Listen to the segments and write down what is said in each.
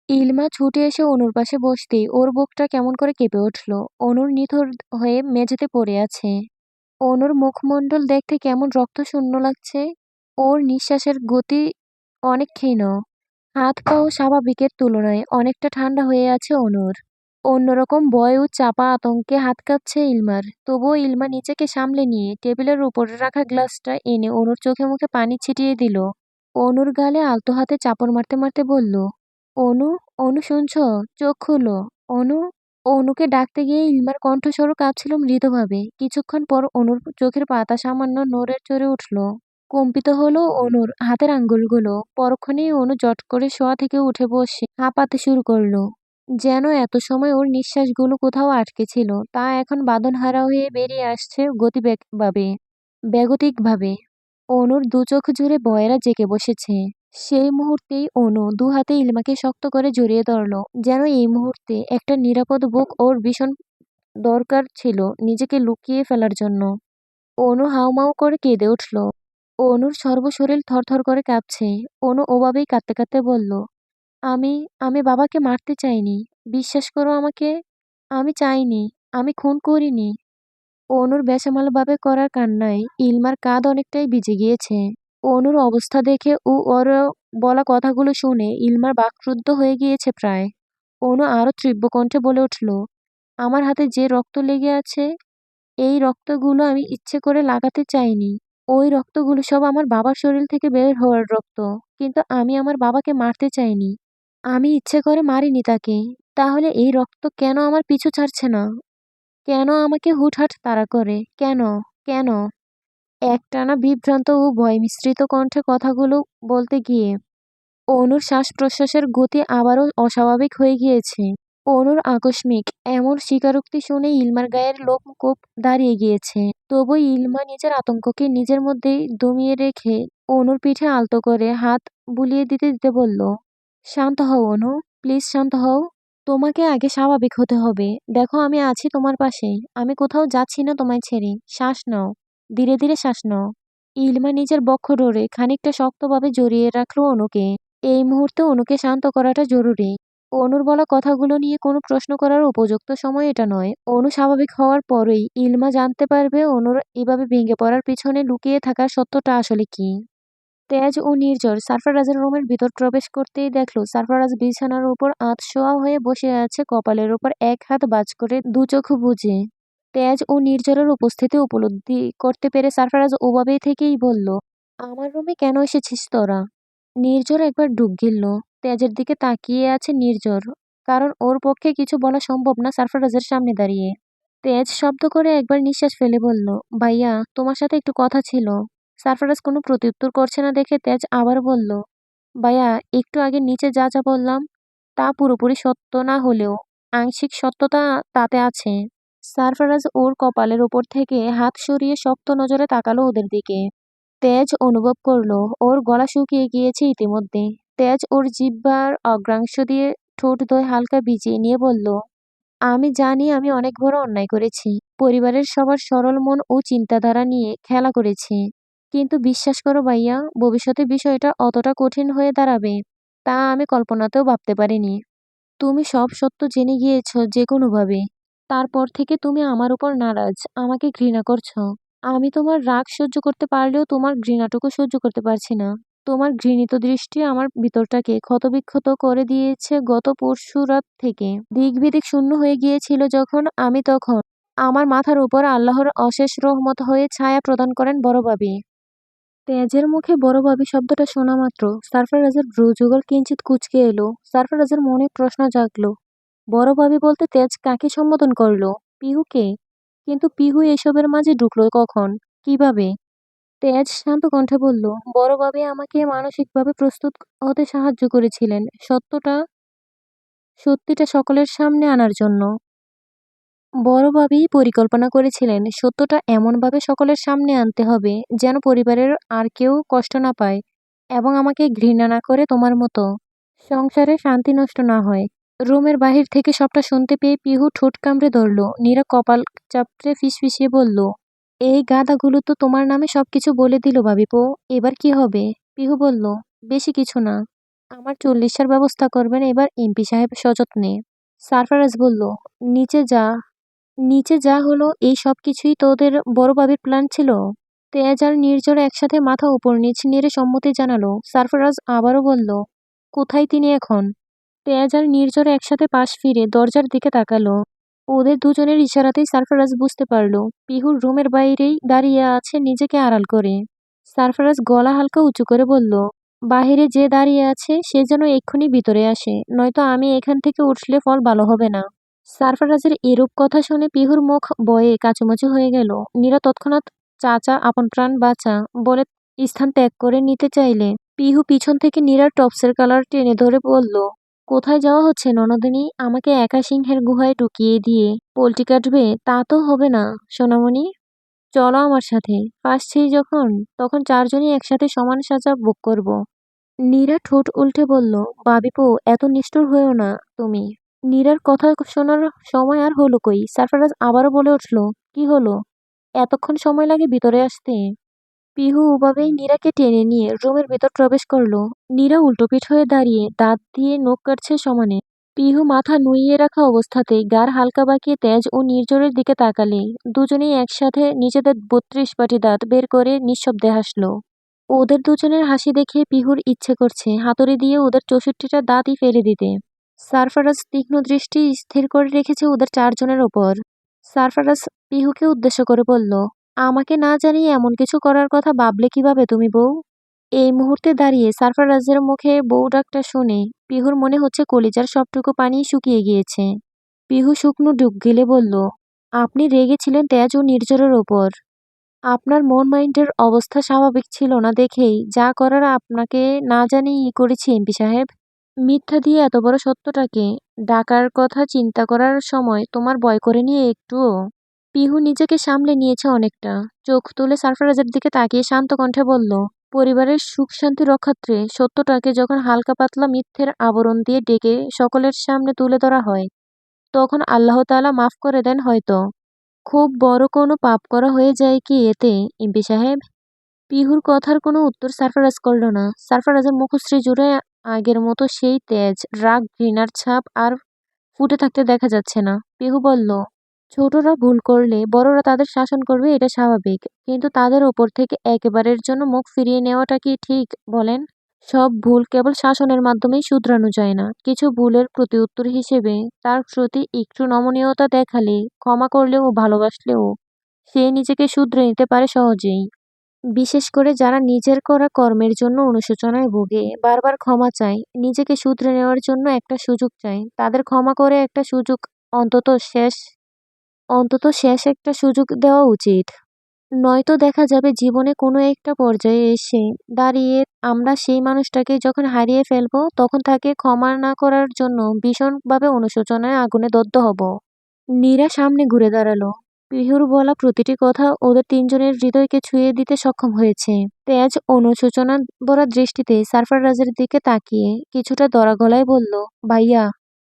ইলমা ছুটে এসে অনুর পাশে বসতেই ওর বুকটা কেমন করে কেঁপে উঠল। অনুর নিথর হয়ে মেঝেতে পড়ে আছে। অনুর মুখমণ্ডল দেখতে কেমন রক্তশূন্য লাগছে। ওর নিঃশ্বাসের গতি অনেক ক্ষীণ। হাত পাও স্বাভাবিকের তুলনায় অনেকটা ঠান্ডা হয়ে আছে অনুর। অন্যরকম ভয় ও চাপা আতঙ্কে হাত কাঁপছে ইলমার। তবুও ইলমা নিজেকে সামলে নিয়ে টেবিলের উপরে রাখা গ্লাসটা এনে অনুর চোখে মুখে পানি ছিটিয়ে দিল। অনুর গালে আলতো হাতে চাপড় মারতে মারতে বলল, অনু, অনু শুনছ? চোখ খুলো। অনু। অনুকে ডাকতে গিয়ে ইলমার কণ্ঠস্বরও কাঁপছিল মৃদুভাবে। কিছুক্ষণ পর অনুর চোখের পাতা সামান্য নড়ে চড়ে উঠল। কম্পিত হলো অনুর হাতের আঙ্গুলগুলো। পরক্ষণেই অনু জট করে শোয়া থেকে উঠে বসে হাঁপাতে শুরু করলো। যেন এত সময় ওর নিঃশ্বাসগুলো কোথাও আটকে ছিল, তা এখন বাঁধনহারা হয়ে বেরিয়ে আসছে বেগতিকভাবে। অনুর দু চোখ জুড়ে বয়েরা জেগে বসেছে। সেই মুহূর্তেই অনু দু হাতে ইলমাকে শক্ত করে জড়িয়ে ধরল। যেন এই মুহূর্তে একটা নিরাপদ বুক ওর ভীষণ দরকার ছিল নিজেকে লুকিয়ে ফেলার জন্য। অনু হাউমাউ করে কেঁদে উঠল। অনুর সর্বশরীর থরথর করে কাঁপছে। অনু ওভাবেই কাঁদতে কাঁদতে বলল, আমি আমি বাবাকে মারতে চাইনি। বিশ্বাস করো আমাকে। আমি চাইনি। আমি খুন করিনি। অনুর বেসামালভাবে করার কান্নায় ইলমার কাঁধ অনেকটাই ভিজে গিয়েছে। অনুর অবস্থা দেখে ও ওর বলা কথাগুলো শুনে ইলমার বাকরুদ্ধ হয়ে গিয়েছে প্রায়। অনু আরো তীব্র কণ্ঠে বলে উঠল, আমার হাতে যে রক্ত লেগে আছে, এই রক্তগুলো আমি ইচ্ছে করে লাগাতে চাইনি। ওই রক্তগুলো সব আমার বাবার শরীর থেকে বের হওয়ার রক্ত। কিন্তু আমি আমার বাবাকে মারতে চাইনি। আমি ইচ্ছে করে মারিনি তাকে। তাহলে এই রক্ত কেন আমার পিছু ছাড়ছে না? কেন আমাকে হুটহাট তাড়া করে? কেন? কেন? একটানা বিভ্রান্ত ও ভয় মিশ্রিত কণ্ঠে কথাগুলো বলতে গিয়ে অনুর শ্বাস-প্রশ্বাসের গতি আবারও অস্বাভাবিক হয়ে গিয়েছে। অনুর আকস্মিক এমন স্বীকারোক্তি শুনে ইলমার গায়ের লোমকূপ দাঁড়িয়ে গিয়েছে। তবু ইলমা নিজের আতঙ্ককে নিজের মধ্যেই দমিয়ে রেখে অনুর পিঠে আলতো করে হাত বুলিয়ে দিতে দিতে বলল, শান্ত হও অনু, প্লিজ শান্ত হও। তোমাকে আগে স্বাভাবিক হতে হবে। দেখো আমি আছি তোমার পাশে। আমি কোথাও যাচ্ছি না তোমায় ছেড়ে। শ্বাস নাও। ধীরে ধীরে শ্বাস নাও। ইলমা নিজের বক্ষ ধরে খানিকটা শক্তভাবে জড়িয়ে রাখল অনুকে। এই মুহূর্তে অনুকে শান্ত করাটা জরুরি। অনুর বলা কথাগুলো নিয়ে কোনো প্রশ্ন করার উপযুক্ত সময় এটা নয়। অনু স্বাভাবিক হওয়ার পরেই ইলমা জানতে পারবে অনুর এভাবে ভেঙে পড়ার পিছনে লুকিয়ে থাকা সত্যটা আসলে কি। তেজ ও নির্ঝর সারফারাজের রুমের ভিতর প্রবেশ করতেই দেখল সারফারাজ বিছানার উপর আধশোয়া হয়ে বসে আছে, কপালের উপর এক হাত বাজ করে দু চোখ বুজে। তেজ ও নির্ঝরের উপস্থিতি উপলব্ধি করতে পেরে সারফারাজ ওভাবেই থেকেই বলল, আমার রুমে কেন এসেছিস তোরা? নির্ঝর একবার ডুব গিলল। তেজের দিকে তাকিয়ে আছে নির্ঝর, কারণ ওর পক্ষে কিছু বলা সম্ভব না সারফারাজের সামনে দাঁড়িয়ে। তেজ শব্দ করে একবার নিঃশ্বাস ফেলে বলল, ভাইয়া তোমার সাথে একটু কথা ছিল। সারফারাজ কোনো প্রত্যুত্তর করছে না দেখে তেজ আবার বলল, ভাইয়া একটু আগে নিচে যা যা বললাম তা পুরোপুরি সত্য না হলেও আংশিক সত্যতা তাতে আছে। সারফারাজ ওর কপালের ওপর থেকে হাত সরিয়ে শক্ত নজরে তাকালো ওদের দিকে। তেজ অনুভব করলো ওর গলা শুকিয়ে গিয়েছে ইতিমধ্যে। তেজ ওর জিহ্বার অগ্রাংশ দিয়ে ঠোঁট হালকা ভিজিয়ে নিয়ে বলল, আমি জানি আমি অনেক বড় অন্যায় করেছি। পরিবারের সবার সরল মন ও চিন্তাধারা নিয়ে খেলা করেছি। কিন্তু বিশ্বাস করো ভাইয়া, ভবিষ্যতে বিষয়টা অতটা কঠিন হয়ে দাঁড়াবে তা আমি কল্পনাতেও ভাবতে পারিনি। তুমি সব সত্য জেনে গিয়েছো যেকোনোভাবে। তারপর থেকে তুমি আমার উপর নারাজ, আমাকে ঘৃণা করছো। আমি তোমার রাগ সহ্য করতে পারলেও তোমার ঘৃণাটুকু সহ্য করতে পারছি না। তোমার ঘৃণিত দৃষ্টি আমার ভিতরটাকে ক্ষতবিক্ষত করে দিয়েছে গত পরশু রাত থেকে। দিক-বিদিক শূন্য হয়ে গিয়েছিল যখন আমি তখন আমার মাথার উপর আল্লাহর অশেষ রহমত হয়ে ছায়া প্রদান করেন বড় ভাবি। তেজের মুখে বড় ভাবি শব্দটা শোনা মাত্র সারফারাজের ভ্রুযুগল কিঞ্চিত কুঁচকে এলো। সারফারাজের মনে প্রশ্ন জাগলো, বড় ভাবি বলতে তেজ কাকে সম্বোধন করলো? পিহুকে? কিন্তু পিহু এসবের মাঝে ঢুকলো কখন? কিভাবে? তেজ শান্ত কণ্ঠে বলল, বড় ভাবি আমাকে মানসিকভাবে প্রস্তুত হতে সাহায্য করেছিলেন সত্যিটা সকলের সামনে আনার জন্য। বড় ভাবেই পরিকল্পনা করেছিলেন সত্যটা এমনভাবে সকলের সামনে আনতে হবে যেন পরিবারের আর কেউ কষ্ট না পায় এবং আমাকে ঘৃণা না করে তোমার মতো। সংসারে শান্তি নষ্ট না হয়। রুমের বাহির থেকে সবটা শুনতে পেয়ে পিহু ঠোঁট কামড়ে ধরল। নীরা কপাল চাপড়ে ফিসফিসিয়ে বলল, এই গাধাগুলো তো তোমার নামে সবকিছু বলে দিল ভাবিপো। এবার কি হবে? পিহু বলল, বেশি কিছু না। আমার চল্লিশের ব্যবস্থা করবেন এবার এমপি সাহেব সযত্নে। সারফারাজ বলল, নিচে যা নিচে যা হলো এই সব কিছুই তোদের বড় বাবির প্ল্যান ছিল? তেজ আর নির্ঝর একসাথে মাথা উপর নিচ নেড়ে সম্মতি জানালো। সারফারাজ আবারও বলল, কোথায় তিনি এখন? তেজ আর নির্ঝর একসাথে পাশ ফিরে দরজার দিকে তাকালো। ওদের দুজনের ইশারাতেই সারফারাজ বুঝতে পারল পিহুর রুমের বাইরেই দাঁড়িয়ে আছে নিজেকে আড়াল করে। সারফারাজ গলা হালকা উঁচু করে বলল, বাহিরে যে দাঁড়িয়ে আছে সে যেন এক্ষুনি ভিতরে আসে, নয়তো আমি এখান থেকে উঠলে ফল ভালো হবে না। সারফারাজের এরূপ কথা শুনে পিহুর মুখ বয়ে কাচুমাচু হয়ে গেল। নীরা তৎক্ষণাৎ চাচা আপন প্রাণ বাঁচা বলে স্থান ত্যাগ করে নিতে চাইলে পিহু পিছন থেকে নীরার টপসের কলার টেনে ধরে বলল, কোথায় যাওয়া হচ্ছে ননদিনী? আমাকে একা সিংহের গুহায় ঢুকিয়ে দিয়ে পোল্ট্রি কাটবে? তা তো হবে না সোনামণি। চলো আমার সাথে। ফাঁসছেই যখন, তখন চারজনই একসাথে সমান সাজা ভোগ করব। নীরা ঠোঁট উল্টে বলল, বাবিপো এত নিষ্ঠুর হয়েও না তুমি। নীরার কথা শোনার সময় আর হলো কই। সারফারাজ আবারও বলে উঠল, কি হলো? এতক্ষণ সময় লাগে ভিতরে আসতে? পিহু ওভাবেই নীরাকে টেনে নিয়ে রুমের ভেতর প্রবেশ করলো। নীরা উল্টোপিঠ হয়ে দাঁড়িয়ে দাঁত দিয়ে নখ কাটছে সমানে। পিহু মাথা নুইয়ে রাখা অবস্থাতেই গাড় হালকা বাঁকিয়ে তেজ ও নির্ঝরের দিকে তাকালে দুজনেই একসাথে নিজেদের ৩২ পাটি দাঁত বের করে নিঃশব্দে হাসলো। ওদের দুজনের হাসি দেখে পিহুর ইচ্ছে করছে হাতুড়ি দিয়ে ওদের ৬৪টা দাঁতই ফেলে দিতে। সারফারাজ তীক্ষ্ণ দৃষ্টি স্থির করে রেখেছে ওদের চারজনের ওপর। সারফারাজ পিহুকে উদ্দেশ্য করে বলল, আমাকে না জানিয়ে এমন কিছু করার কথা ভাবলে কিভাবে তুমি বউ? এই মুহূর্তে দাঁড়িয়ে সারফারাজের মুখে বউ ডাকটা শুনে পিহুর মনে হচ্ছে কলিজার সবটুকু পানি শুকিয়ে গিয়েছে। পিহু শুকনো ডুব গিলে বলল, আপনি রেগেছিলেন তেজ ও নির্ঝরের ওপর। আপনার মন মাইন্ডের অবস্থা স্বাভাবিক ছিল না দেখেই যা করার আপনাকে না জানিয়েই করেছি এমপি সাহেব। মিথ্যা দিয়ে এত বড় সত্যটাকে ডাকার কথা চিন্তা করার সময় তোমার ভয় করেনি একটুও? পিহু নিজেকে সামলে নিয়েছে অনেকটা। চোখ তুলে সারফারাজের দিকে তাকিয়ে শান্ত কণ্ঠে বলল, পরিবারের সুখ শান্তি রক্ষার্থে সত্যটাকে যখন হালকা পাতলা মিথ্যের আবরণ দিয়ে ডেকে সকলের সামনে তুলে ধরা হয় তখন আল্লাহ তাআলা মাফ করে দেন হয়তো। খুব বড় কোনো পাপ করা হয়ে যায় কি এতে এমপি সাহেব? পিহুর কথার কোনো উত্তর সারফারাজ করল না। সারফারাজের মুখশ্রী জুড়ে আগের মতো সেই তেজ, রাগ, ঘৃণার ছাপ আর ফুটে থাকতে দেখা যাচ্ছে না। পিহু বলল, ছোটরা ভুল করলে বড়রা তাদের শাসন করবে এটা স্বাভাবিক, কিন্তু তাদের ওপর থেকে একেবারের জন্য মুখ ফিরিয়ে নেওয়াটা কি ঠিক বলেন? সব ভুল কেবল শাসনের মাধ্যমেই শুধরানো যায় না। কিছু ভুলের প্রতিউত্তর হিসেবে তার প্রতি একটু নমনীয়তা দেখালে, ক্ষমা করলেও ভালোবাসলেও সে নিজেকে শুধরে নিতে পারে সহজেই। বিশেষ করে যারা নিজের করা কর্মের জন্য অনুশোচনায় ভোগে, বারবার ক্ষমা চায়, নিজেকে শুধরে নেওয়ার জন্য একটা সুযোগ চায়, তাদের ক্ষমা করে একটা সুযোগ অন্তত শেষ অন্তত শেষ একটা সুযোগ দেওয়া উচিত। নয়তো দেখা যাবে জীবনে কোনো একটা পর্যায়ে এসে দাঁড়িয়ে আমরা সেই মানুষটাকে যখন হারিয়ে ফেলবো তখন তাকে ক্ষমা না করার জন্য ভীষণভাবে অনুশোচনায় আগুনে দগ্ধ হব। নীরা সামনে ঘুরে দাঁড়ালো। পিহুর বলা প্রতিটি কথা ওদের তিনজনের হৃদয়কে ছুঁয়ে দিতে সক্ষম হয়েছে। তেজ অনুশোচনা ভরা দৃষ্টিতে সারফারাজের দিকে তাকিয়ে কিছুটা দরা গলায় বলল, ভাইয়া,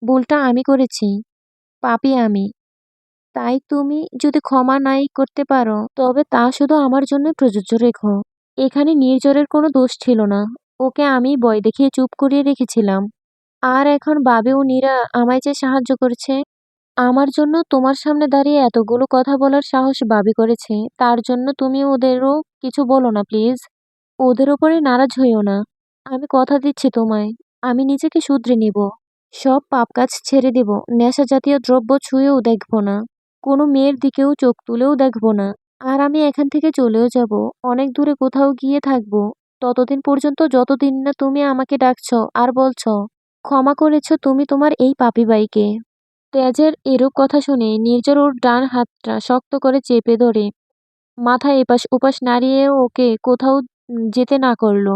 ভুলটা আমি করেছি, পাপী আমি। তাই তুমি যদি ক্ষমা নাই করতে পারো তবে তা শুধু আমার জন্যই প্রযোজ্য রেখো। এখানে নির্ঝরের কোনো দোষ ছিল না। ওকে আমি ভয় দেখিয়ে চুপ করিয়ে রেখেছিলাম। আর এখন বাবে ও নীরা আমায় যে সাহায্য করছে, আমার জন্য তোমার সামনে দাঁড়িয়ে এতগুলো কথা বলার সাহস বাবি করেছে, তার জন্য তুমি ওদেরও কিছু বলো না প্লিজ। ওদের ওপরে নারাজ হইও না। আমি কথা দিচ্ছি তোমায়, আমি নিজেকে শুধরে নিব। সব পাপ কাজ ছেড়ে দেব, নেশা জাতীয় দ্রব্য ছুঁয়েও দেখব না, কোনো মেয়ের দিকেও চোখ তুলেও দেখব না। আর আমি এখান থেকে চলেও যাব, অনেক দূরে কোথাও গিয়ে থাকবো, ততদিন পর্যন্ত যতদিন না তুমি আমাকে ডাকছো আর বলছো ক্ষমা করেছো তুমি তোমার এই পাপী ভাইকে। তেজের এরূপ কথা শুনে নির্ঝর ওর ডান হাতটা শক্ত করে চেপে ধরে মাথা এপাশ ওপাশ নাড়িয়ে ওকে কোথাও যেতে না করল।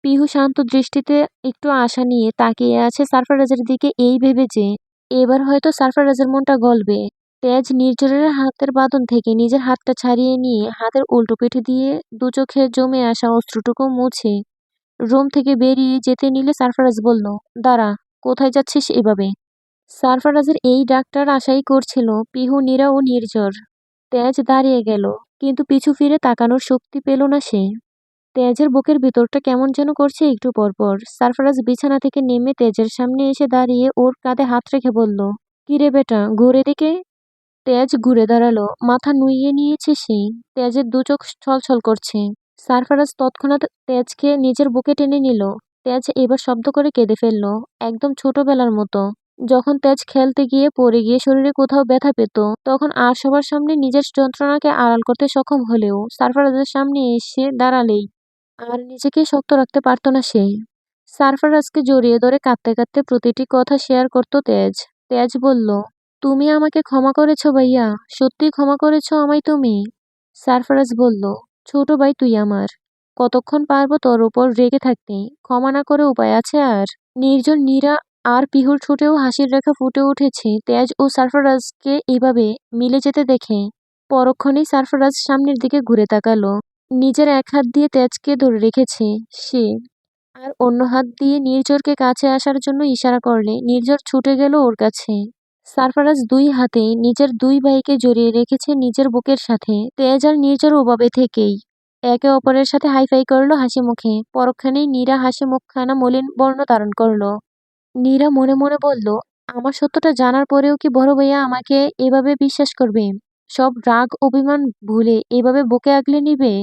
পিহু শান্ত দৃষ্টিতে একটু আশা নিয়ে তাকিয়ে আছে সারফারাজের দিকে এই ভেবে যে এবার হয়তো সারফারাজের মনটা গলবে। তেজ নির্ঝরের হাতের বাঁধন থেকে নিজের হাতটা ছাড়িয়ে নিয়ে হাতের উল্টো পিঠে দিয়ে দু চোখে জমে আসা অশ্রুটুকু মুছে রুম থেকে বেরিয়ে যেতে নিলে সারফারাজ বলল, দাঁড়া, কোথায় যাচ্ছিস এভাবে? সারফারাজের এই ডাকটার আশাই করছিল পিহু, নীরা ও নির্ঝর। তেজ দাঁড়িয়ে গেল, কিন্তু পিছু ফিরে তাকানোর শক্তি পেল না সে। তেজের বুকের ভিতরটা কেমন যেন করছে একটু পরপর। সারফারাজ বিছানা থেকে নেমে তেজের সামনে এসে দাঁড়িয়ে ওর কাঁধে হাত রেখে বলল, কিরে বেটা, ঘুরে দিকে। তেজ ঘুরে দাঁড়ালো, মাথা নুইয়ে নিয়েছে সে। তেজের দু চোখ ছলছল করছে। সারফারাজ তৎক্ষণাৎ তেজকে নিজের বুকে টেনে নিল। তেজ এবার শব্দ করে কেঁদে ফেলল, একদম ছোটবেলার মতো। যখন তেজ খেলতে গিয়ে পড়ে গিয়ে শরীরে কোথাও ব্যথা পেত, তখন আর সবার সামনে নিজের যন্ত্রণাকে আড়াল করতে সক্ষম হলেও সারফারাজের সামনে এসে দাঁড়ালেই আর নিজেকে শক্ত রাখতে পারত না সে। সারফারাজকে জড়িয়ে ধরে কাঁদতে কাঁদতে প্রতিটি কথা শেয়ার করত তেজ। তেজ বলল, তুমি আমাকে ক্ষমা করেছো ভাইয়া, সত্যি ক্ষমা করেছো আমায় তুমি? সারফারাজ বলল, ছোট ভাই তুই আমার, কতক্ষণ পারবো তোর উপর রেগে থাকতে, ক্ষমা না করে উপায় আছে আর? নির্জন, নীরা আর পিহুর ঠোঁটেও হাসির রেখা ফুটে উঠেছে তেজ ও সারফারাজকে এইভাবে মিলে যেতে দেখে। পরক্ষণেই সারফারাজ সামনের দিকে ঘুরে তাকালো। নিজের এক হাত দিয়ে তেজকে ধরে রেখেছে সে, আর অন্য হাত দিয়ে নির্ঝরকে কাছে আসার জন্য ইশারা করলে নির্ঝর ছুটে গেল ওর কাছে। সারফারাজ দুই হাতে নিজের দুই ভাইকে জড়িয়ে রেখেছে নিজের বুকের সাথে। তেজ আর নির্ঝর ওভাবে থেকেই একে অপরের সাথে হাইফাই করলো হাসি মুখে। পরক্ষণেই নীরা হাসি মুখখানা মলিন বর্ণ ধারণ করলো। নীরা মনে মনে বলল, আমার সত্যটা জানার পরেও কি বড় ভাইয়া আমাকে এভাবে বিশ্বাস করবে? সব রাগ অভিমান ভুলে এভাবে বুকে আগলে নিবে?